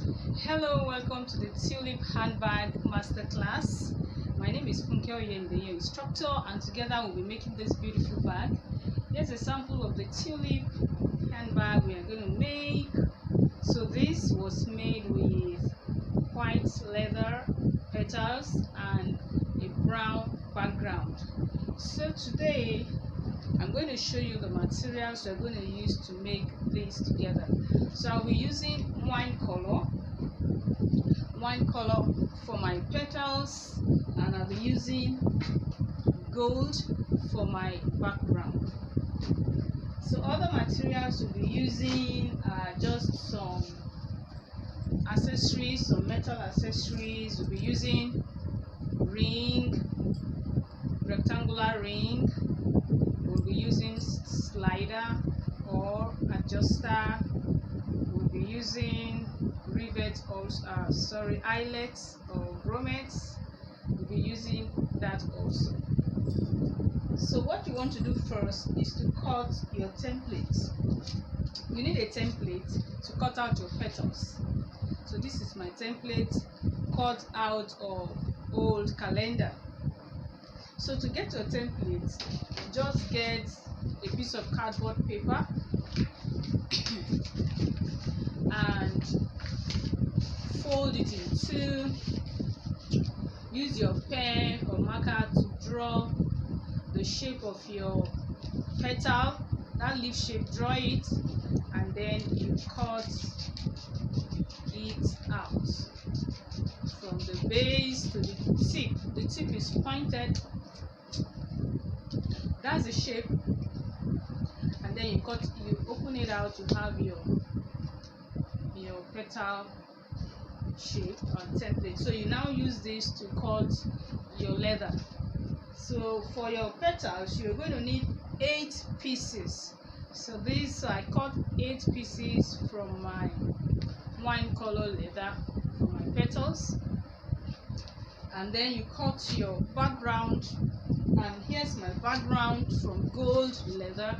Hello, welcome to the Tulip Handbag Masterclass. My name is Funke Oyem, the instructor, and together we'll be making this beautiful bag. Here's a sample of the Tulip handbag we are going to make. So this was made with white leather petals and a brown background. So today I'm going to show you the materials we're going to use to make this together. So I'll be using wine color for my petals, and I'll be using gold for my background. So other materials we'll be using are just some accessories, some metal accessories. We'll be using ring, rectangular ring. We'll be using slider or adjuster. We'll be using rivet or eyelets or grommets. We'll be using that also. So what you want to do first is to cut your template. You need a template to cut out your petals. So this is my template cut out of old calendar. So to get your template, just get a piece of cardboard paper and fold it in two. Use your pen or marker to draw the shape of your petal, that leaf shape, draw it, and then you cut it out from the base to the tip. The tip is pointed, that's the shape, and then you open it out to have your petal shape or template. So you now use this to cut your leather. So for your petals, you're going to need 8 pieces. So I cut 8 pieces from my wine color leather for my petals, and then you cut your background, and here's my background from gold leather,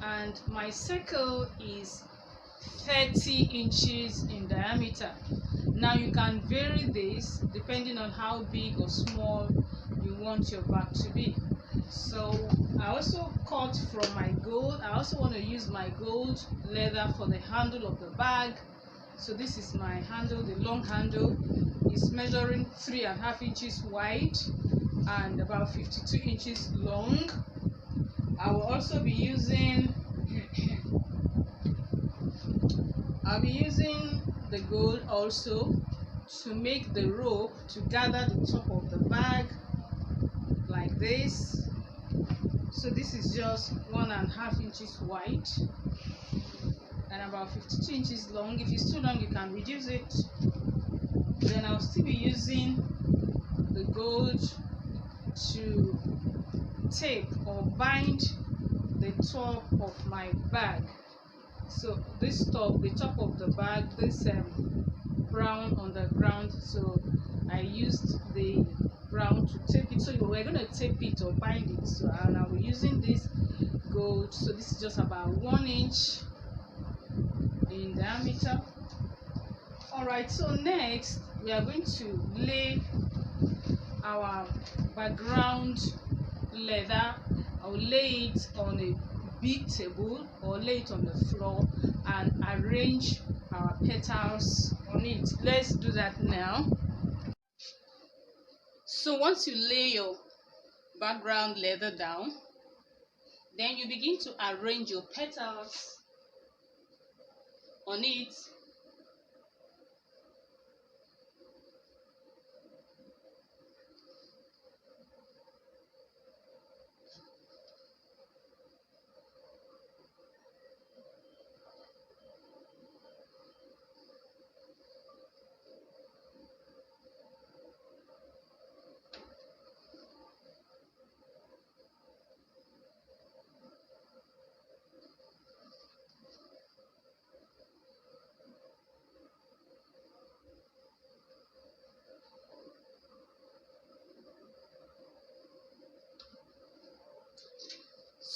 and my circle is 30 inches in diameter. Now you can vary this depending on how big or small you want your bag to be. So I also cut from my gold. I also want to use my gold leather for the handle of the bag. So this is my handle. The long handle is measuring 3.5 inches wide and about 52 inches long. I will also be using the gold also to make the rope to gather the top of the bag like this. So this is just 1.5 inches wide and about 52 inches long. If it's too long, you can reduce it. Then I'll still be using the gold to tape or bind the top of my bag. So this top, the top of the bag, this brown on the ground, so I used the brown to tape it. So we're going to tape it or bind it. So and I'll be using this gold. So this is just about 1 inch in diameter. Alright, so next we are going to lay our background leather. I'll lay it on a big table or lay it on the floor and arrange our petals on it. Let's do that now. So once you lay your background leather down, then you begin to arrange your petals on it.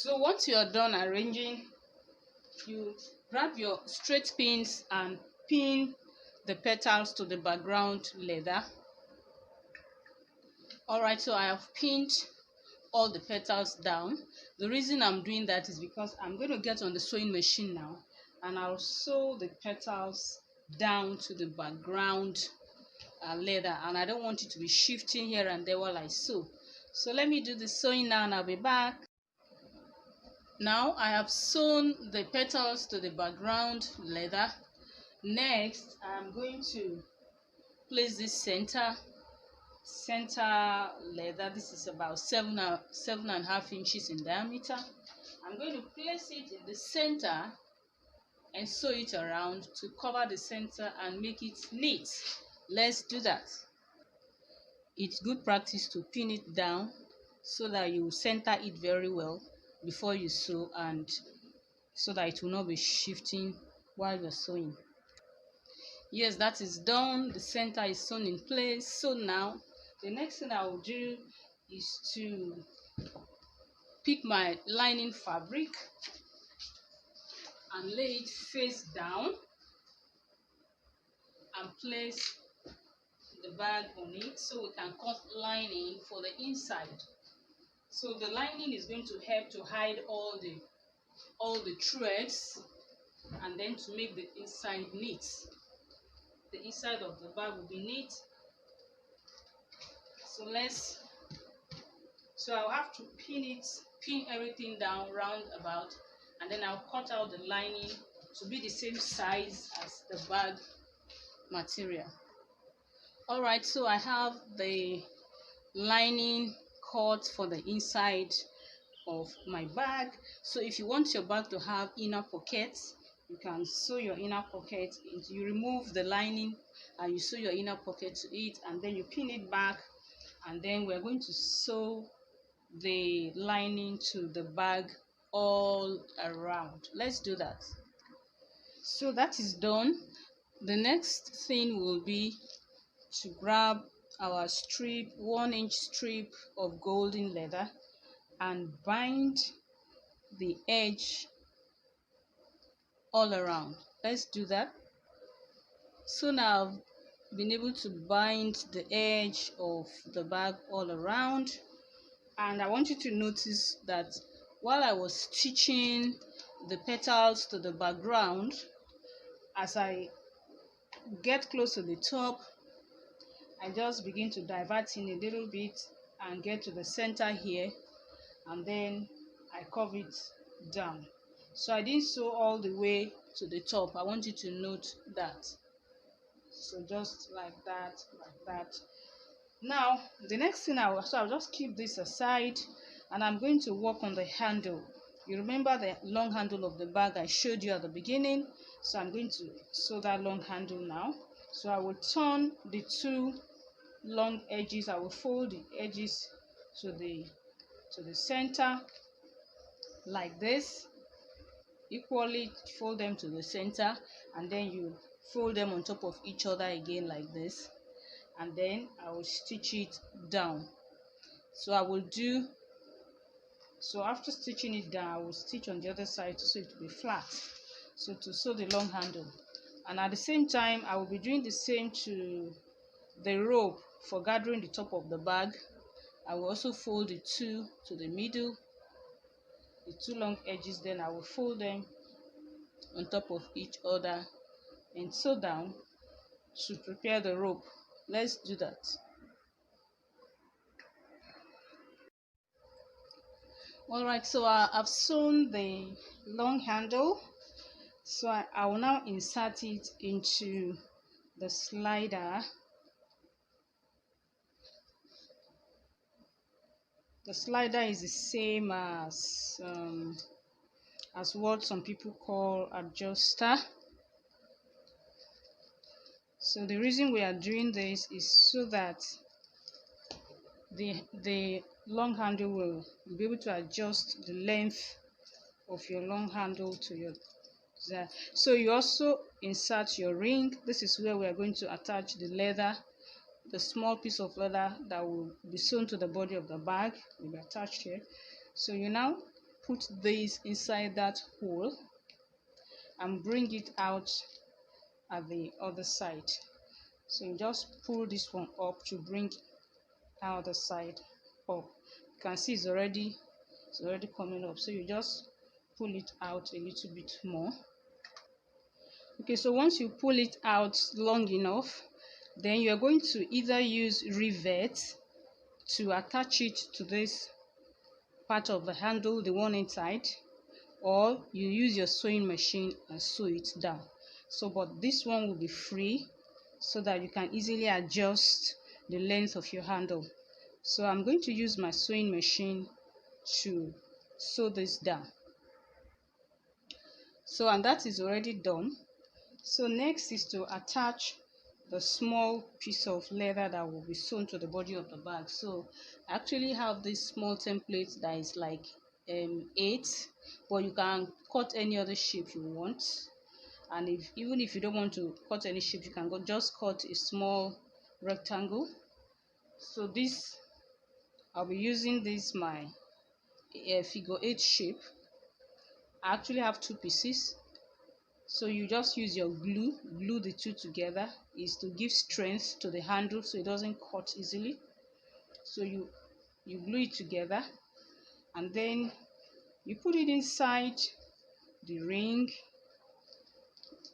So once you are done arranging, you grab your straight pins and pin the petals to the background leather. All right, so I have pinned all the petals down. The reason I'm doing that is because I'm going to get on the sewing machine now, and I'll sew the petals down to the background leather, and I don't want it to be shifting here and there while I sew. So let me do the sewing now and I'll be back. Now I have sewn the petals to the background leather. Next, I'm going to place this center leather. This is about 7.5 inches in diameter. I'm going to place it in the center and sew it around to cover the center and make it neat. Let's do that. It's good practice to pin it down so that you center it very well before you sew, and so that it will not be shifting while you're sewing. Yes, that is done. The center is sewn in place. So now the next thing I will do is to pick my lining fabric and lay it face down and place the bag on it so we can cut lining for the inside. So the lining is going to help to hide all the threads, and then to make the inside neat. The inside of the bag will be neat. So I'll have to pin everything down round about, and then I'll cut out the lining to be the same size as the bag material. All right, so I have the lining cut for the inside of my bag. So if you want your bag to have inner pockets, you can sew your inner pocket. You remove the lining and you sew your inner pocket to it, and then you pin it back, and then we're going to sew the lining to the bag all around. Let's do that. So that is done. The next thing will be to grab our 1-inch strip of golden leather and bind the edge all around. Let's do that. So now I've been able to bind the edge of the bag all around, and I want you to notice that while I was stitching the petals to the background, as I get close to the top, I just begin to divert in a little bit and get to the center here, and then I curve it down. So I didn't sew all the way to the top. I want you to note that. So just like that, like that. Now the next thing I'll just keep this aside, and I'm going to work on the handle. You remember the long handle of the bag I showed you at the beginning, so I'm going to sew that long handle now. So I will turn the two long edges. I will fold the edges to the center like this. Equally fold them to the center, and then you fold them on top of each other again like this, and then I will stitch it down. So after stitching it down, I will stitch on the other side so it will be flat, so to sew the long handle. And at the same time, I will be doing the same to the rope for gathering the top of the bag. I will also fold the two to the middle, the two long edges, then I will fold them on top of each other and sew down to prepare the rope. Let's do that. All right, so I've sewn the long handle, so I will now insert it into the slider. The slider is the same as what some people call adjuster. So the reason we are doing this is so that the long handle will be able to adjust the length of your long handle to your desire. So you also insert your ring. This is where we are going to attach the leather, the small piece of leather that will be sewn to the body of the bag will be attached here. So you now put this inside that hole and bring it out at the other side. So you just pull this one up to bring out the side up. You can see it's already coming up, so you just pull it out a little bit more. Okay, so once you pull it out long enough, then you're going to either use rivet to attach it to this part of the handle, the one inside, or you use your sewing machine and sew it down. So but this one will be free so that you can easily adjust the length of your handle. So I'm going to use my sewing machine to sew this down. So and that is already done. So next is to attach the small piece of leather that will be sewn to the body of the bag. So I actually have this small template that is like 8, but you can cut any other shape you want. And even if you don't want to cut any shape, you can just cut a small rectangle. So this, I'll be using this my figure 8 shape. I actually have 2 pieces. So you just use your glue the two together, is to give strength to the handle so it doesn't cut easily. So you glue it together, and then you put it inside the ring,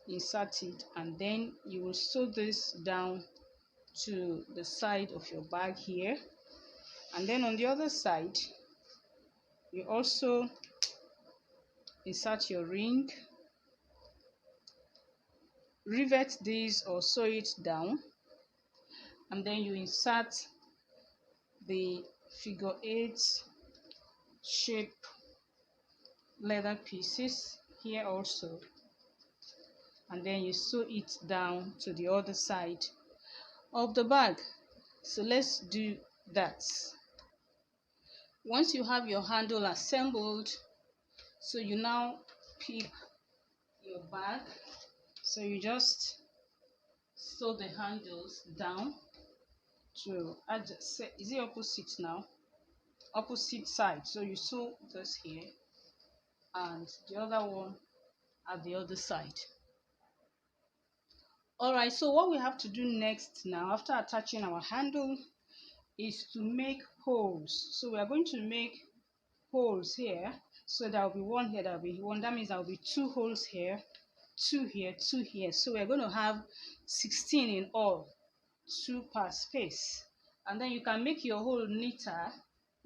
insert it, and then you will sew this down to the side of your bag here. And then on the other side, you also insert your ring, rivet this or sew it down, and then you insert the figure 8 shape leather pieces here also, and then you sew it down to the other side of the bag. So let's do that. Once you have your handle assembled, so you now pick your bag. So you just sew the handles down to adjust. Is it opposite now? Opposite side. So you sew this here and the other one at the other side. Alright, so what we have to do next now, after attaching our handle, is to make holes. So we are going to make holes here. So there will be one here, there will be one. That means there will be 2 holes here, 2 here, 2 here. So we're going to have 16 in all, 2 per space. And then you can make your hole neater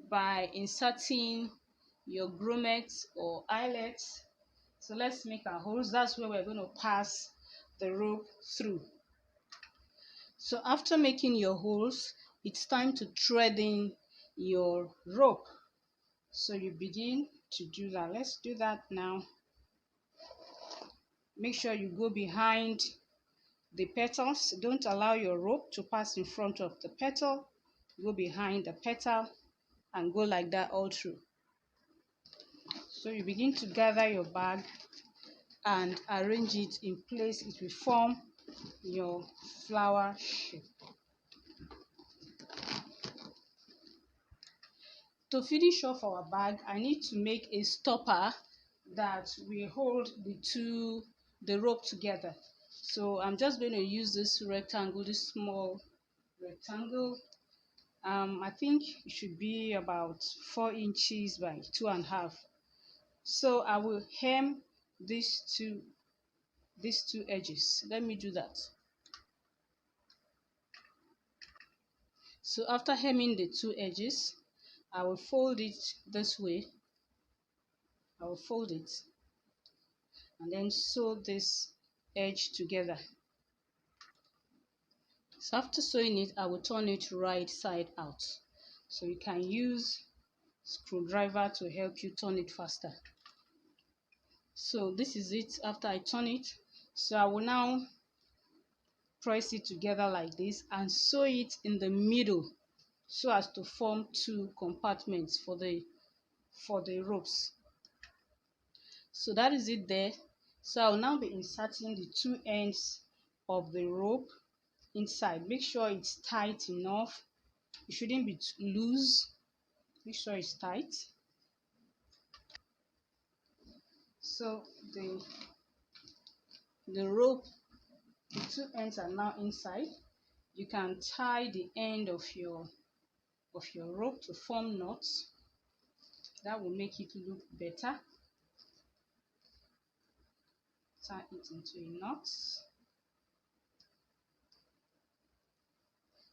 by inserting your grommets or eyelets. So let's make our holes. That's where we're going to pass the rope through. So after making your holes, it's time to thread in your rope. So you begin to do that. Let's do that now. Make sure you go behind the petals. Don't allow your rope to pass in front of the petal. Go behind the petal and go like that all through. So you begin to gather your bag and arrange it in place. It will form your flower shape. To finish off our bag, I need to make a stopper that will hold the rope together. So I'm just going to use this rectangle, this small rectangle. I think it should be about 4 inches by 2.5. So I will hem these two edges. Let me do that. So after hemming the 2 edges, I will fold it this way. I will fold it and then sew this edge together. So after sewing it, I will turn it right side out. So you can use screwdriver to help you turn it faster. So this is it after I turn it. So I will now press it together like this and sew it in the middle so as to form 2 compartments for the ropes. So that is it there. So I'll now be inserting the 2 ends of the rope inside. Make sure it's tight enough. It shouldn't be too loose. Make sure it's tight. So the rope The two ends are now inside. You can tie the end of your rope to form knots. That will make it look better. Tie it into a knot.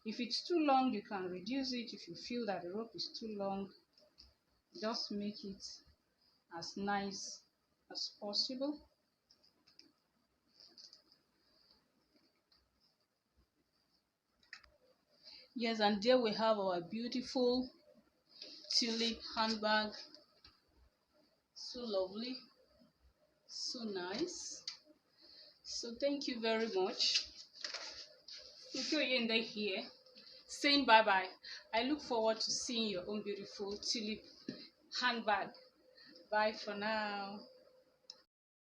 If it's too long, you can reduce it. If you feel that the rope is too long, just make it as nice as possible. Yes, and there we have our beautiful tulip handbag. So lovely, so nice. So thank you very much. Ukioyende here, saying bye bye. I look forward to seeing your own beautiful tulip handbag. Bye for now.